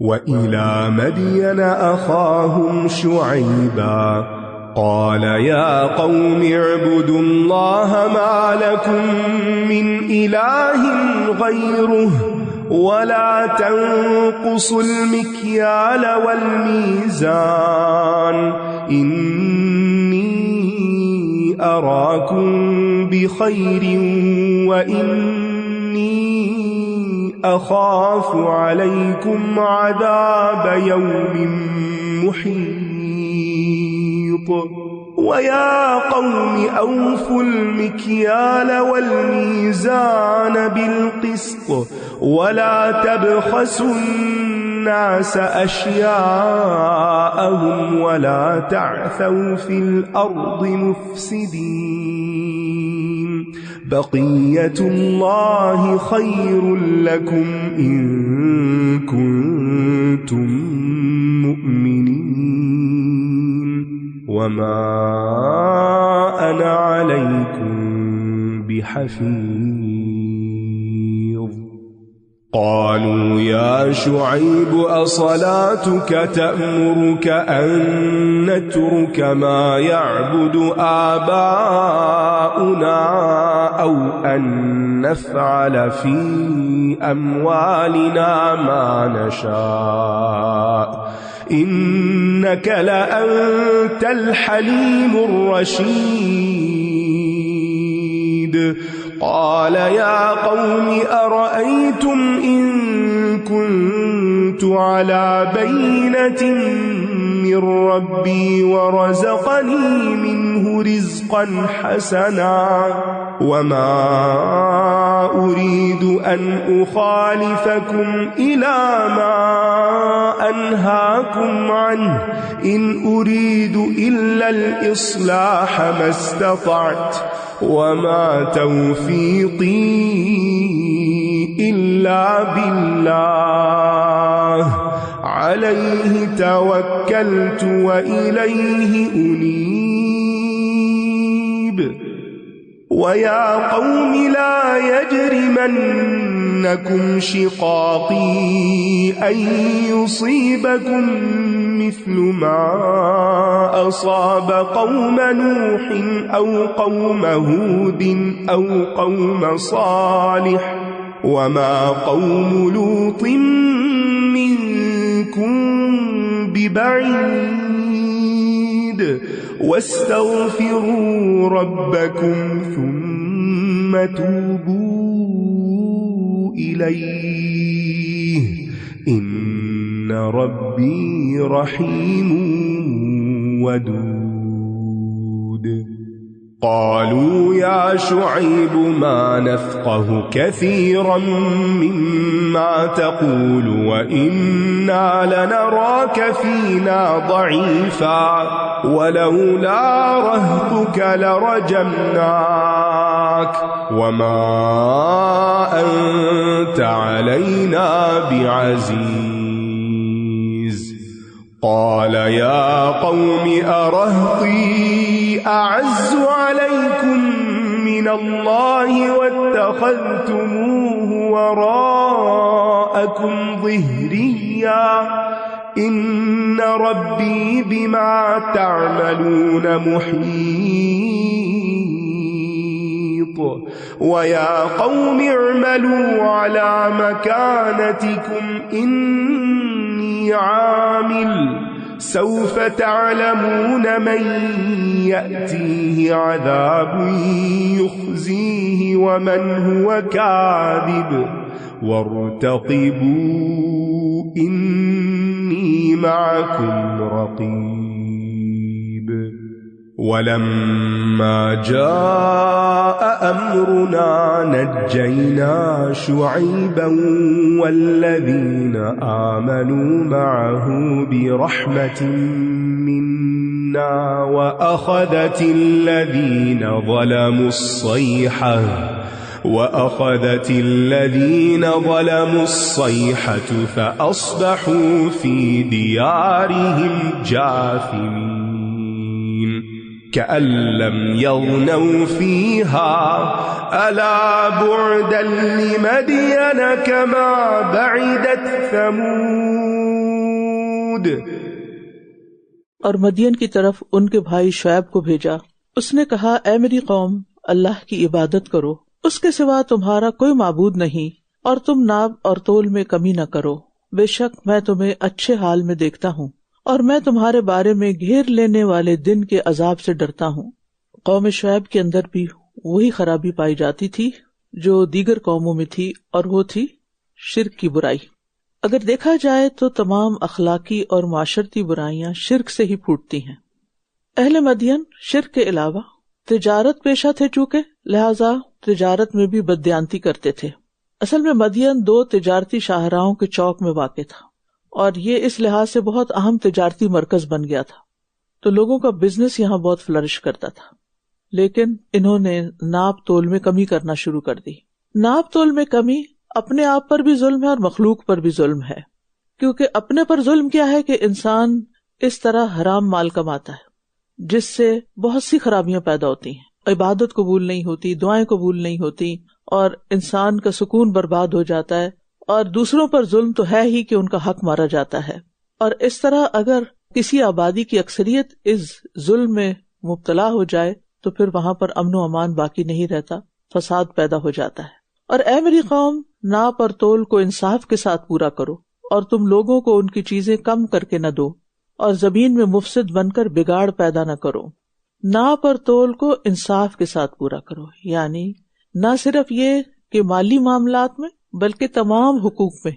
وإلى مدين أخاهم شعيبا قال يا قوم اعبدوا الله ما لكم من إله غيره ولا تنقصوا المكيال والميزان إني أراكم بخير وإني أخاف عليكم عذاب يوم محيط ويا قوم أوفوا المكيال والميزان بالقسط ولا تبخسوا الناس أشياءهم ولا تعثوا في الأرض مفسدين بقية الله خير لكم إن كنتم مؤمنين وما أنا عليكم بحفيظ قالوا يا شعيب أصلاتك تأمرك أن نترك ما يعبد آباؤنا أو أن نفعل في أموالنا ما نشاء إنك لأنت الحليم الرشيد قال يا قوم أرأيتم إن كنت على بينة من ربي ورزقني منه رزقا حسنا وما أريد أن أخالفكم إلى ما أنهاكم عنه إن أريد إلا الإصلاح ما استطعت وما توفيقي إلا بالله عليه توكلت وإليه أنيب ويا قوم لا يجرمنكم شقاقي أن يصيبكم مثل ما أصاب قوم نوح أو قوم هود أو قوم صالح وما قوم لوط منكم ببعيد واستغفروا ربكم ثم توبوا إليه إن ربي رحيم ودود قالوا يا شعيب ما نفقه كثيرا مما تقول وإنا لنراك فينا ضعيفا ولولا رهطك لرجمناك وما أنت علينا بعزيز قال يا قوم أرهطي أعز عليكم من الله واتخذتموه وراءكم ظهريا إن إن ربي بما تعملون محيط ويا قوم اعملوا على مكانتكم إني عامل سوف تعلمون من يأتيه عذاب يخزيه ومن هو كاذب وارتقبوا إني معكم رقيب ولما جاء أمرنا نجينا شعيبا والذين آمنوا معه برحمة منا وأخذت الذين ظلموا الصيحة فأصبحوا في ديارهم جاثمين كأن لم يغنوا فيها ألا بعدا لمدين كما بعدت ثمود.
اور مدین کی طرف ان کے بھائی شعیب کو بھیجا. اس نے کہا اے میری قوم اللہ کی عبادت کرو، اس کے سوا تمہارا کوئی معبود نہیں، اور تم ناب اور تول میں کمی نہ کرو. بے شک میں تمہیں اچھے حال میں دیکھتا ہوں اور میں تمہارے بارے میں گھیر لینے والے دن کے عذاب سے ڈرتا ہوں. قوم شعیب کے اندر بھی وہی خرابی پائی جاتی تھی جو دیگر قوموں میں تھی، اور وہ تھی شرک کی برائی. اگر دیکھا جائے تو تمام اخلاقی اور معاشرتی برائیاں شرک سے ہی پھوٹتی ہیں. اہل مدین شرک کے علاوہ تجارت پیشہ تھے، چونکہ لہذا تجارت میں بھی بددیانتی کرتے تھے. اصل میں مدین 2 تجارتی شاہراہوں کے چوک میں واقع تھا، اور یہ اس لحاظ سے بہت اہم تجارتی مرکز بن گیا تھا، تو لوگوں کا بزنس یہاں بہت فلرش کرتا تھا. لیکن انہوں نے ناپ تول میں کمی کرنا شروع کر دی. ناپ تول میں کمی اپنے آپ پر بھی ظلم ہے اور مخلوق پر بھی ظلم ہے، کیونکہ اپنے پر ظلم کیا ہے کہ انسان اس طرح حرام مال کماتا ہے جس سے بہت سی خرابیاں پیدا ہوتی ہیں، عبادت قبول نہیں ہوتی، دعائیں قبول نہیں ہوتی، اور انسان کا سکون برباد ہو جاتا ہے. اور دوسروں پر ظلم تو ہے ہی کہ ان کا حق مارا جاتا ہے. اور اس طرح اگر کسی آبادی کی اکثریت اس ظلم میں مبتلا ہو جائے تو پھر وہاں پر امن و امان باقی نہیں رہتا، فساد پیدا ہو جاتا ہے. اور اے میری قوم ناپ اور تول کو انصاف کے ساتھ پورا کرو، اور تم لوگوں کو ان کی چیزیں کم کر کے نہ دو، اور زمین میں مفسد بن کر بگاڑ پیدا نہ کرو. ناپ اور تول کو انصاف کے ساتھ پورا کرو، یعنی نہ صرف یہ کہ مالی معاملات میں بلکہ تمام حقوق میں،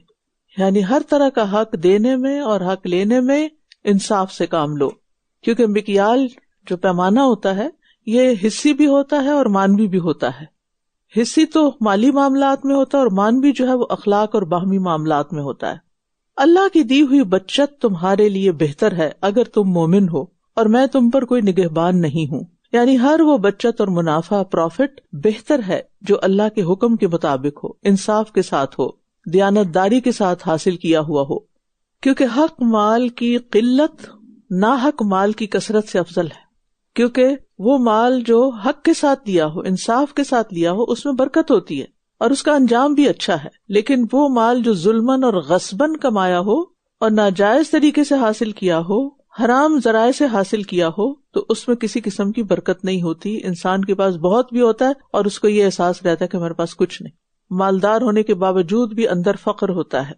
یعنی ہر طرح کا حق دینے میں اور حق لینے میں انصاف سے کام لو. کیونکہ مکیال جو پیمانہ ہوتا ہے یہ حصی بھی ہوتا ہے اور مانوی بھی ہوتا ہے. حصی تو مالی معاملات میں ہوتا ہے اور مانوی جو ہے وہ اخلاق اور باہمی معاملات میں ہوتا ہے. اللہ کی دی ہوئی بچت تمہارے لیے بہتر ہے اگر تم مومن ہو، اور میں تم پر کوئی نگہبان نہیں ہوں. یعنی ہر وہ بچت اور منافع پروفٹ بہتر ہے جو اللہ کے حکم کے مطابق ہو، انصاف کے ساتھ ہو، دیانتداری کے ساتھ حاصل کیا ہوا ہو. کیونکہ حق مال کی قلت ناحق مال کی کثرت سے افضل ہے. کیونکہ وہ مال جو حق کے ساتھ لیا ہو، انصاف کے ساتھ لیا ہو، اس میں برکت ہوتی ہے اور اس کا انجام بھی اچھا ہے. لیکن وہ مال جو ظلمن اور غصبن کمایا ہو اور ناجائز طریقے سے حاصل کیا ہو، حرام ذرائع سے حاصل کیا ہو، تو اس میں کسی قسم کی برکت نہیں ہوتی. انسان کے پاس بہت بھی ہوتا ہے اور اس کو یہ احساس رہتا ہے کہ میرے پاس کچھ نہیں. مالدار ہونے کے باوجود بھی اندر فقر ہوتا ہے.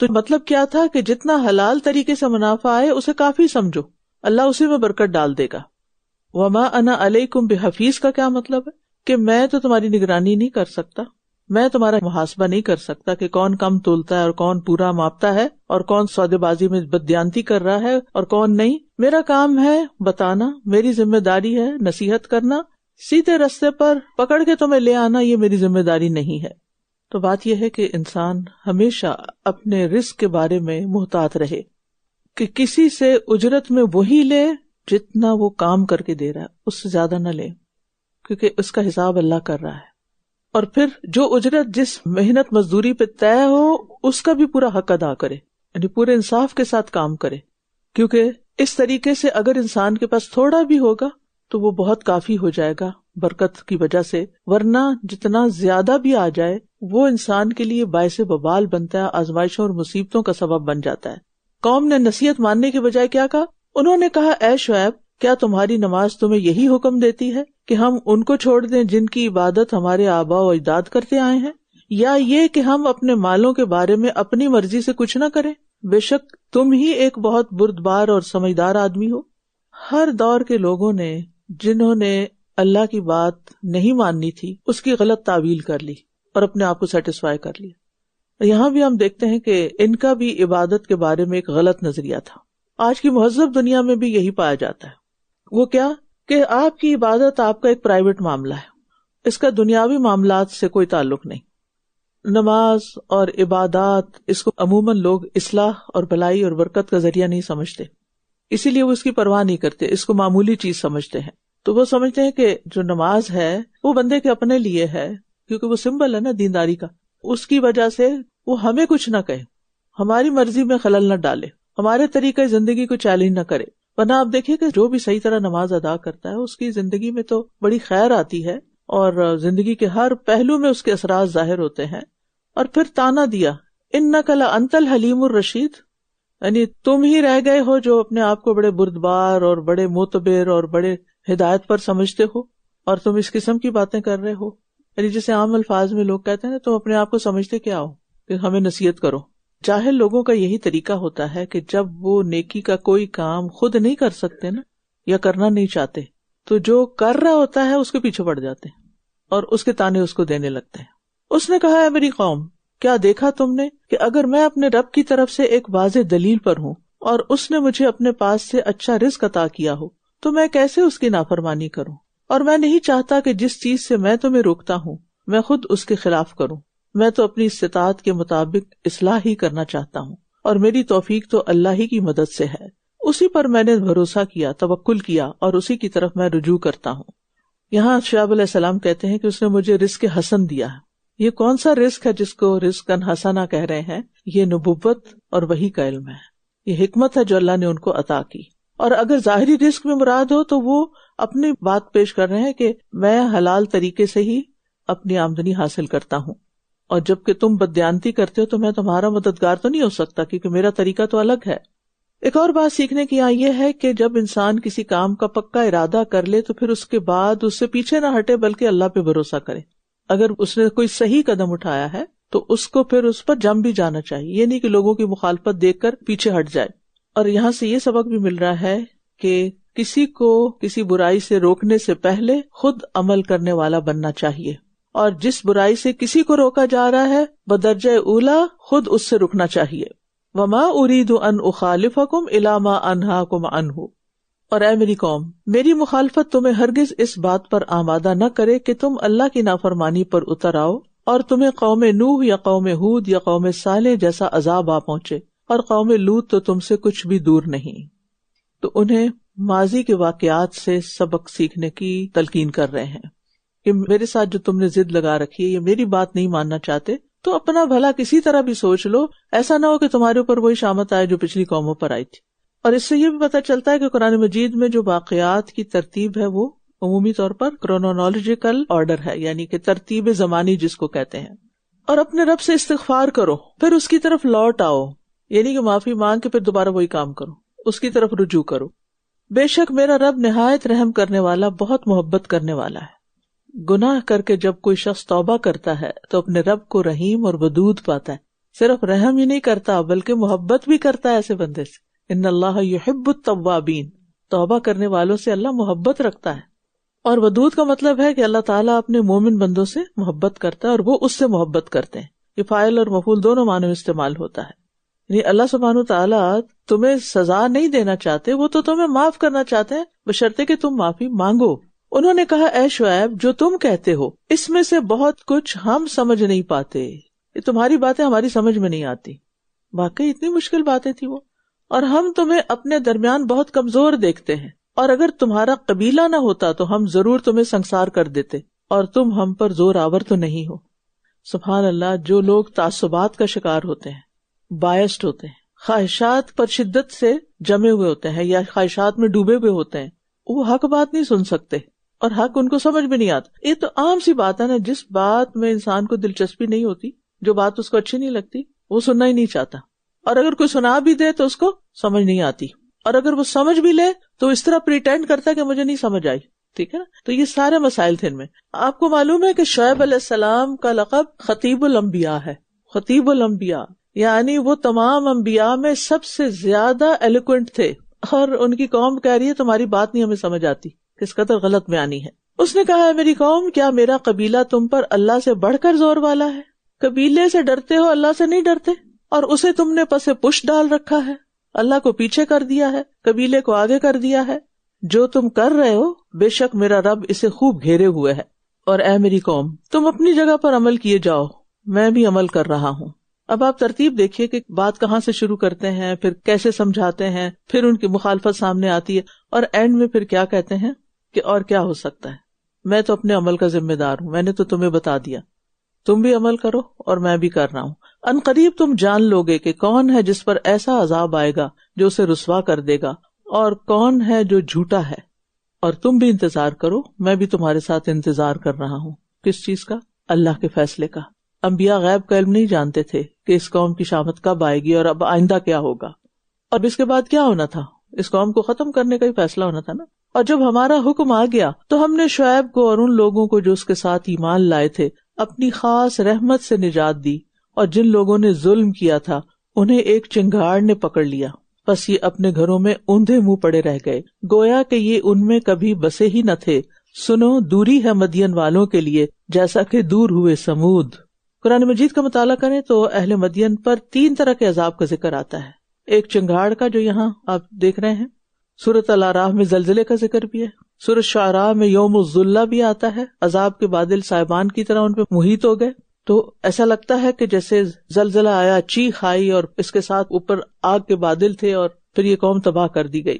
تو مطلب کیا تھا کہ جتنا حلال طریقے سے منافع آئے اسے کافی سمجھو، اللہ اسی میں برکت ڈال دے گا. وما انا علیکم بحفیظ کا کیا مطلب ہے کہ میں تو تمہاری نگرانی نہیں کر سکتا، میں تمہارا محاسبہ نہیں کر سکتا کہ کون کم تولتا ہے اور کون پورا ماپتا ہے اور کون سودے بازی میں بددیانتی کر رہا ہے اور کون نہیں. میرا کام ہے بتانا، میری ذمہ داری ہے نصیحت کرنا، سیدھے رستے پر پکڑ کے تمہیں لے آنا یہ میری ذمہ داری نہیں ہے. تو بات یہ ہے کہ انسان ہمیشہ اپنے رزق کے بارے میں محتاط رہے کہ کسی سے اجرت میں وہی لے جتنا وہ کام کر کے دے رہا ہے، اس سے زیادہ نہ لے، کیونکہ اس کا حساب اللہ کر رہا ہے. اور پھر جو اجرت جس محنت مزدوری پہ طے ہو اس کا بھی پورا حق ادا کرے، یعنی پورے انصاف کے ساتھ کام کرے. کیونکہ اس طریقے سے اگر انسان کے پاس تھوڑا بھی ہوگا تو وہ بہت کافی ہو جائے گا برکت کی وجہ سے، ورنہ جتنا زیادہ بھی آ جائے وہ انسان کے لیے باعث وبال بنتا ہے، آزمائشوں اور مصیبتوں کا سبب بن جاتا ہے. قوم نے نصیحت ماننے کے بجائے کیا کہا؟ انہوں نے کہا اے شعیب کیا تمہاری نماز تمہیں یہی حکم دیتی ہے کہ ہم ان کو چھوڑ دیں جن کی عبادت ہمارے آباء و اجداد کرتے آئے ہیں، یا یہ کہ ہم اپنے مالوں کے بارے میں اپنی مرضی سے کچھ نہ کریں؟ بے شک تم ہی ایک بہت بردبار اور سمجھدار آدمی ہو۔ ہر دور کے لوگوں نے جنہوں نے اللہ کی بات نہیں ماننی تھی اس کی غلط تعویل کر لی اور اپنے آپ کو سیٹسفائی کر لیا۔ یہاں بھی ہم دیکھتے ہیں کہ ان کا بھی عبادت کے بارے میں ایک غلط نظریہ تھا۔ آج کی مہذب دنیا میں بھی یہی پایا جاتا ہے۔ وہ کیا کہ آپ کی عبادت آپ کا ایک پرائیویٹ معاملہ ہے، اس کا دنیاوی معاملات سے کوئی تعلق نہیں۔ نماز اور عبادات اس کو عموماً لوگ اصلاح اور بھلائی اور برکت کا ذریعہ نہیں سمجھتے، اسی لیے وہ اس کی پرواہ نہیں کرتے، اس کو معمولی چیز سمجھتے ہیں۔ تو وہ سمجھتے ہیں کہ جو نماز ہے وہ بندے کے اپنے لیے ہے، کیونکہ وہ سمبل ہے نا دینداری کا، اس کی وجہ سے وہ ہمیں کچھ نہ کہے، ہماری مرضی میں خلل نہ ڈالے، ہمارے طریقہ زندگی کو چیلنج نہ کرے۔ ورنہ آپ دیکھیں کہ جو بھی صحیح طرح نماز ادا کرتا ہے اس کی زندگی میں تو بڑی خیر آتی ہے اور زندگی کے ہر پہلو میں اس کے اثرات ظاہر ہوتے ہیں۔ اور پھر تانا دیا انک لانت الحلیم الرشید، یعنی تم ہی رہ گئے ہو جو اپنے آپ کو بڑے بردبار اور بڑے معتبر اور بڑے ہدایت پر سمجھتے ہو، اور تم اس قسم کی باتیں کر رہے ہو، یعنی جسے عام الفاظ میں لوگ کہتے ہیں تم اپنے آپ کو سمجھتے کیا ہو کہ ہمیں نصیحت کرو۔ جاہل لوگوں کا یہی طریقہ ہوتا ہے کہ جب وہ نیکی کا کوئی کام خود نہیں کر سکتے نا، یا کرنا نہیں چاہتے، تو جو کر رہا ہوتا ہے اس کے پیچھے پڑ جاتے ہیں اور اس کے تانے اس کو دینے لگتے ہیں۔ اس نے کہا ہے میری قوم کیا دیکھا تم نے کہ اگر میں اپنے رب کی طرف سے ایک واضح دلیل پر ہوں اور اس نے مجھے اپنے پاس سے اچھا رزق عطا کیا ہو تو میں کیسے اس کی نافرمانی کروں؟ اور میں نہیں چاہتا کہ جس چیز سے میں تمہیں روکتا ہوں میں خود اس کے خلاف کروں۔ میں تو اپنی استطاعت کے مطابق اصلاح ہی کرنا چاہتا ہوں، اور میری توفیق تو اللہ ہی کی مدد سے ہے۔ اسی پر میں نے بھروسہ کیا، توکل کیا، اور اسی کی طرف میں رجوع کرتا ہوں۔ یہاں شعیب علیہ السلام کہتے ہیں کہ اس نے مجھے رزق حسن دیا ہے۔ یہ کون سا رزق ہے جس کو رزق حسنہ کہہ رہے ہیں؟ یہ نبوت اور وحی کا علم ہے، یہ حکمت ہے جو اللہ نے ان کو عطا کی۔ اور اگر ظاہری رزق میں مراد ہو تو وہ اپنی بات پیش کر رہے ہیں کہ میں حلال طریقے سے ہی اپنی آمدنی حاصل کرتا ہوں، اور جبکہ تم بددیانتی کرتے ہو تو میں تمہارا مددگار تو نہیں ہو سکتا کیونکہ میرا طریقہ تو الگ ہے۔ ایک اور بات سیکھنے کی یہاں یہ ہے کہ جب انسان کسی کام کا پکا ارادہ کر لے تو پھر اس کے بعد اس سے پیچھے نہ ہٹے بلکہ اللہ پہ بھروسہ کرے۔ اگر اس نے کوئی صحیح قدم اٹھایا ہے تو اس کو پھر اس پر جم بھی جانا چاہیے، یہ نہیں کہ لوگوں کی مخالفت دیکھ کر پیچھے ہٹ جائے۔ اور یہاں سے یہ سبق بھی مل رہا ہے کہ کسی کو کسی برائی سے روکنے سے پہلے خود عمل کرنے والا بننا چاہیے، اور جس برائی سے کسی کو روکا جا رہا ہے بدرجہ اولا خود اس سے رکنا چاہیے۔ وما اريد ان اخالفكم الى ما انهاكم عنه، اور اے میری قوم میری مخالفت تمہیں ہرگز اس بات پر آمادہ نہ کرے کہ تم اللہ کی نافرمانی پر اتر آؤ اور تمہیں قوم نوح یا قوم ہود یا قوم صالح جیسا عذاب آ پہنچے، اور قوم لوط تو تم سے کچھ بھی دور نہیں۔ تو انہیں ماضی کے واقعات سے سبق سیکھنے کی تلقین کر رہے ہیں کہ میرے ساتھ جو تم نے ضد لگا رکھی ہے یا میری بات نہیں ماننا چاہتے تو اپنا بھلا کسی طرح بھی سوچ لو، ایسا نہ ہو کہ تمہارے اوپر وہی شامت آئے جو پچھلی قوموں پر آئی تھی۔ اور اس سے یہ بھی پتہ چلتا ہے کہ قرآن مجید میں جو واقعات کی ترتیب ہے وہ عمومی طور پر کرونالوجیکل آرڈر ہے، یعنی کہ ترتیب زمانی جس کو کہتے ہیں۔ اور اپنے رب سے استغفار کرو، پھر اس کی طرف لوٹ آؤ، یعنی کہ معافی مانگ کے پھر دوبارہ وہی کام کرو، اس کی طرف رجوع کرو۔ بے شک میرا رب نہایت رحم کرنے والا، بہت محبت کرنے والا ہے۔ گناہ کر کے جب کوئی شخص توبہ کرتا ہے تو اپنے رب کو رحیم اور ودود پاتا ہے، صرف رحم ہی نہیں کرتا بلکہ محبت بھی کرتا ہے ایسے بندے سے۔ ان اللہ یحب التوابین، توبہ کرنے والوں سے اللہ محبت رکھتا ہے۔ اور ودود کا مطلب ہے کہ اللہ تعالیٰ اپنے مومن بندوں سے محبت کرتا ہے اور وہ اس سے محبت کرتے ہیں۔ یہ فاعل اور مفعول دونوں معنوں میں استعمال ہوتا ہے، یعنی اللہ سبحانہ وتعالیٰ تمہیں سزا نہیں دینا چاہتے، وہ تو تمہیں معاف کرنا چاہتے ہیں بشرطے کہ تم معافی مانگو۔ انہوں نے کہا اے شعیب جو تم کہتے ہو اس میں سے بہت کچھ ہم سمجھ نہیں پاتے، یہ تمہاری باتیں ہماری سمجھ میں نہیں آتی۔ واقعی اتنی مشکل باتیں تھی وہ، اور ہم تمہیں اپنے درمیان بہت کمزور دیکھتے ہیں، اور اگر تمہارا قبیلہ نہ ہوتا تو ہم ضرور تمہیں سنسار کر دیتے، اور تم ہم پر زور آور تو نہیں ہو۔ سبحان اللہ، جو لوگ تعصبات کا شکار ہوتے ہیں، بائسڈ ہوتے ہیں، خواہشات پر شدت سے جمے ہوئے ہوتے ہیں یا خواہشات میں ڈوبے ہوئے ہوتے ہیں، وہ حق بات نہیں سن سکتے اور حق ان کو سمجھ بھی نہیں آتا۔ یہ تو عام سی بات ہے نا، جس بات میں انسان کو دلچسپی نہیں ہوتی، جو بات اس کو اچھی نہیں لگتی، وہ سننا ہی نہیں چاہتا۔ اور اگر کوئی سنا بھی دے تو اس کو سمجھ نہیں آتی، اور اگر وہ سمجھ بھی لے تو اس طرح پریٹینڈ کرتا ہے کہ مجھے نہیں سمجھ آئی. ٹھیک ہے نا. تو یہ سارے مسائل تھے ان میں. آپ کو معلوم ہے کہ شعیب علیہ السلام کا لقب خطیب الانبیاء ہے. خطیب الانبیاء یعنی وہ تمام انبیاء میں سب سے زیادہ ایلوکوینٹ تھے، اور ان کی قوم کہہ رہی ہے تمہاری بات نہیں ہمیں سمجھ آتی، کس قدر غلط بیانی ہے. اس نے کہا ہے میری قوم کیا میرا قبیلہ تم پر اللہ سے بڑھ کر زور والا ہے؟ قبیلے سے ڈرتے ہو، اللہ سے نہیں ڈرتے، اور اسے تم نے پس پش ڈال رکھا ہے، اللہ کو پیچھے کر دیا ہے، قبیلے کو آگے کر دیا ہے. جو تم کر رہے ہو بے شک میرا رب اسے خوب گھیرے ہوئے ہے. اور اے میری قوم تم اپنی جگہ پر عمل کیے جاؤ، میں بھی عمل کر رہا ہوں. اب آپ ترتیب دیکھیے کہ بات کہاں سے شروع کرتے ہیں، پھر کیسے سمجھاتے ہیں، پھر ان کی مخالفت سامنے آتی ہے، اور اینڈ میں پھر کیا کہتے ہیں کہ اور کیا ہو سکتا ہے. میں تو اپنے عمل کا ذمہ دار ہوں، میں نے تو تمہیں بتا دیا، تم بھی عمل کرو اور میں بھی کر رہا ہوں. ان قریب تم جان لوگے کہ کون ہے جس پر ایسا عذاب آئے گا جو اسے رسوا کر دے گا، اور کون ہے جو جھوٹا ہے. اور تم بھی انتظار کرو، میں بھی تمہارے ساتھ انتظار کر رہا ہوں. کس چیز کا؟ اللہ کے فیصلے کا. انبیاء غیب کا علم نہیں جانتے تھے کہ اس قوم کی شامت کب آئے گی اور اب آئندہ کیا ہوگا، اور اس کے بعد کیا ہونا تھا. اس قوم کو ختم کرنے کا ہی فیصلہ ہونا تھا نا. اور جب ہمارا حکم آ گیا تو ہم نے شعیب کو اور ان لوگوں کو جو اس کے ساتھ ایمان لائے تھے اپنی خاص رحمت سے نجات دی، اور جن لوگوں نے ظلم کیا تھا انہیں ایک چنگاڑ نے پکڑ لیا، بس یہ اپنے گھروں میں اوندھے منہ پڑے رہ گئے، گویا کہ یہ ان میں کبھی بسے ہی نہ تھے. سنو دوری ہے مدین والوں کے لیے جیسا کہ دور ہوئے سمود. قرآن مجید کا مطالعہ کریں تو اہل مدین پر 3 طرح کے عذاب کا ذکر آتا ہے. ایک چنگاڑ کا جو یہاں آپ دیکھ رہے ہیں، سورۃ الاعراف میں زلزلے کا ذکر بھی ہے، سورۃ شعراء میں یوم الذلہ بھی آتا ہے، عذاب کے بادل صاحبان کی طرح ان پہ محیط ہو گئے. تو ایسا لگتا ہے کہ جیسے زلزلہ آیا، چیخ آئی، اور اس کے ساتھ اوپر آگ کے بادل تھے، اور پھر یہ قوم تباہ کر دی گئی،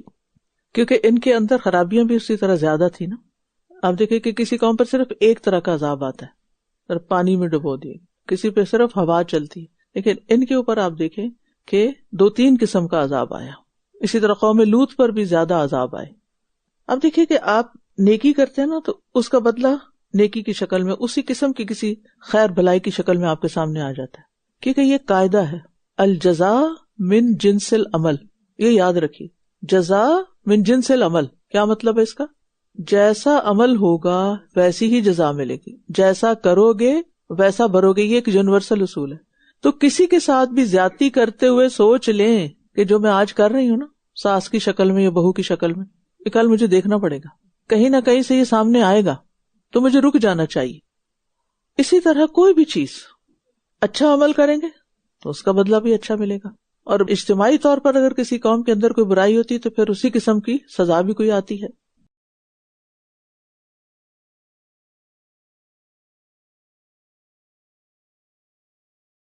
کیونکہ ان کے اندر خرابیاں بھی اسی طرح زیادہ تھی نا. آپ دیکھیں کہ کسی قوم پر صرف ایک طرح کا عذاب آتا ہے، صرف پانی میں ڈبو دیے، کسی پہ صرف ہوا چلتی، لیکن ان کے اوپر آپ دیکھیں کہ 2-3 قسم کا عذاب آیا. اسی طرح قوم لوط پر بھی زیادہ عذاب آئے. اب دیکھیے کہ آپ نیکی کرتے ہیں نا تو اس کا بدلہ نیکی کی شکل میں، اسی قسم کی کسی خیر بھلائی کی شکل میں آپ کے سامنے آ جاتا ہے، کیونکہ یہ قاعدہ ہے الجزاء من جنس العمل. یہ یاد رکھیے، جزا من جنس العمل. کیا مطلب ہے اس کا؟ جیسا عمل ہوگا ویسی ہی جزا ملے گی، جیسا کرو گے ویسا بھرو گے. یہ ایک یونیورسل اصول ہے. تو کسی کے ساتھ بھی زیادتی کرتے ہوئے سوچ لیں کہ جو میں آج کر رہی ہوں نا، ساس کی شکل میں یا بہو کی شکل میں، یہ کل مجھے دیکھنا پڑے گا، کہیں نہ کہیں سے یہ سامنے آئے گا، تو مجھے رک جانا چاہیے. اسی طرح کوئی بھی چیز اچھا عمل کریں گے تو اس کا بدلہ بھی اچھا ملے گا، اور اجتماعی طور پر اگر کسی قوم کے اندر کوئی برائی ہوتی ہے تو پھر اسی قسم کی سزا بھی کوئی آتی ہے.